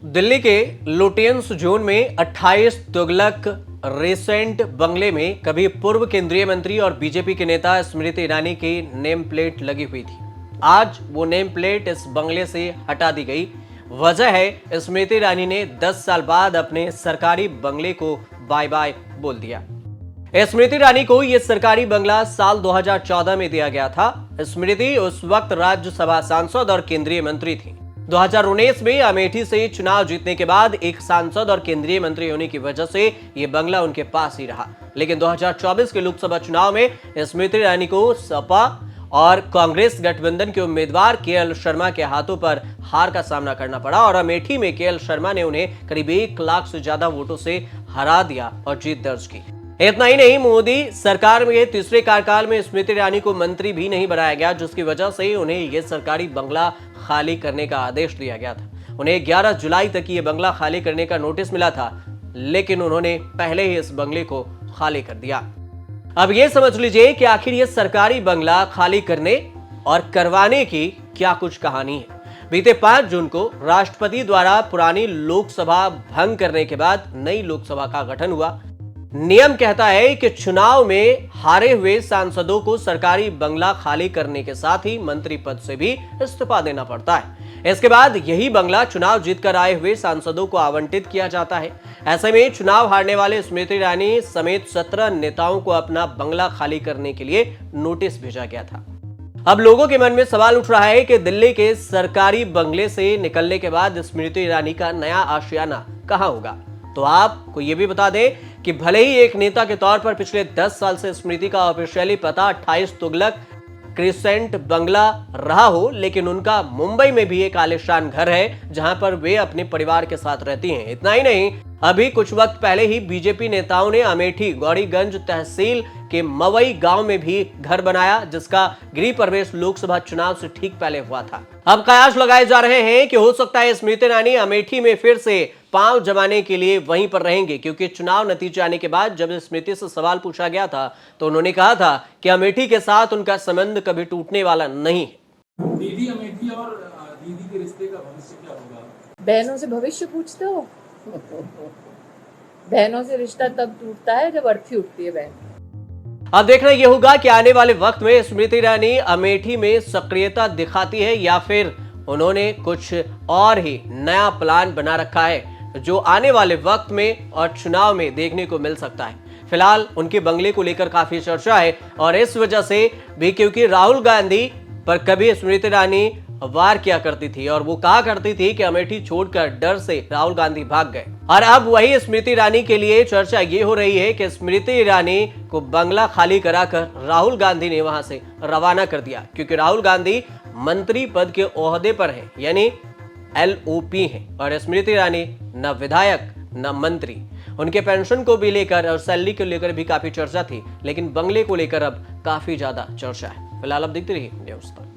दिल्ली के Lutyens zone में 28 तुगलक रेसेंट बंगले में कभी पूर्व केंद्रीय मंत्री और बीजेपी के नेता स्मृति ईरानी की नेम प्लेट लगी हुई थी। आज वो नेम प्लेट इस बंगले से हटा दी गई। वजह है स्मृति ईरानी ने 10 साल बाद अपने सरकारी बंगले को बाय बाय बोल दिया। स्मृति ईरानी को यह सरकारी बंगला साल 2014 में दिया गया था। स्मृति उस वक्त राज्यसभा सांसद और केंद्रीय मंत्री थी। 2019 में अमेठी से चुनाव जीतने के बाद एक सांसद और केंद्रीय मंत्री होने की वजह से यह बंगला उनके पास ही रहा। लेकिन 2024 के लोकसभा चुनाव में स्मृति ईरानी को सपा और कांग्रेस गठबंधन के उम्मीदवार केएल शर्मा के हाथों पर हार का सामना करना पड़ा और अमेठी में केएल शर्मा ने उन्हें करीब 1 लाख से ज्यादा वोटों से हरा दिया और जीत दर्ज की। इतना ही नहीं, मोदी सरकार में तीसरे कार्यकाल में स्मृति ईरानी को मंत्री भी नहीं बनाया गया, जिसकी वजह से उन्हें यह सरकारी बंगला खाली करने का आदेश दिया गया था। उन्हें 11 जुलाई तक ये बंगला खाली करने का नोटिस मिला था, लेकिन उन्होंने पहले ही इस बंगले को खाली कर दिया। अब ये समझ लीजिए कि आखिर ये सरकारी बंगला खाली करने और करवाने की क्या कुछ कहानी है। बीते 5 जून को राष्ट्रपति द्वारा पुरानी लोकसभा भंग करने के बाद नई लोकसभा का गठन हुआ। नियम कहता है कि चुनाव में हारे हुए सांसदों को सरकारी बंगला खाली करने के साथ ही मंत्री पद से भी इस्तीफा देना पड़ता है। इसके बाद यही बंगला चुनाव जीतकर आए हुए सांसदों को आवंटित किया जाता है। ऐसे में चुनाव हारने वाले स्मृति ईरानी समेत 17 नेताओं को अपना बंगला खाली करने के लिए नोटिस भेजा गया था। अब लोगों के मन में सवाल उठ रहा है कि दिल्ली के सरकारी बंगले से निकलने के बाद स्मृति ईरानी का नया आशियाना कहां होगा। तो आपको यह भी बता दें कि भले ही एक नेता के तौर पर पिछले 10 साल से स्मृति का ऑफिशियली पता 28 तुगलक क्रिसेंट बंगला रहा हो, लेकिन उनका मुंबई में भी एक आलीशान घर है जहां पर वे अपने परिवार के साथ रहती हैं। इतना ही नहीं, अभी कुछ वक्त पहले ही बीजेपी नेताओं ने अमेठी गौरीगंज तहसील के मवई गांव में भी घर बनाया, जिसका गृह प्रवेश लोकसभा चुनाव से ठीक पहले हुआ था। अब कयास लगाए जा रहे हैं कि हो सकता है स्मृति ईरानी अमेठी में फिर से पांव जमाने के लिए वहीं पर रहेंगे, क्योंकि चुनाव नतीजे आने के बाद जब स्मृति से सवाल पूछा गया था तो उन्होंने कहा था कि अमेठी के साथ उनका संबंध कभी टूटने वाला नहीं है। दीदी अमेठी और दीदी के रिश्ते का भविष्य क्या होगा? बहनों से भविष्य पूछते हो? बहनों से रिश्ता तब टूटता है जब अर्थी उठती है बहन। अब देखना यह होगा कि आने वाले वक्त में स्मृति ईरानी अमेठी में सक्रियता दिखाती है या फिर उन्होंने कुछ और ही नया प्लान बना रखा है जो आने वाले वक्त में और चुनाव में देखने को मिल सकता है। फिलहाल उनके बंगले को लेकर काफी चर्चा है और इस वजह से भी क्योंकि राहुल गांधी पर कभी स्मृति ईरानी वार किया करती थी और वो कहा करती थी कि अमेठी छोड़कर डर से राहुल गांधी भाग गए। और अब वही स्मृति ईरानी के लिए चर्चा ये हो रही है कि स्मृति ईरानी को बंगला खाली कराकर राहुल गांधी ने वहां से रवाना कर दिया, क्योंकि राहुल गांधी मंत्री पद के ओहदे पर है, यानी LOP है, और स्मृति ईरानी न विधायक न मंत्री। उनके पेंशन को भी लेकर और सैलरी को लेकर भी काफी चर्चा थी, लेकिन बंगले को लेकर अब काफी ज्यादा चर्चा है। फिलहाल अब देखते रहिए न्यूज़ तक।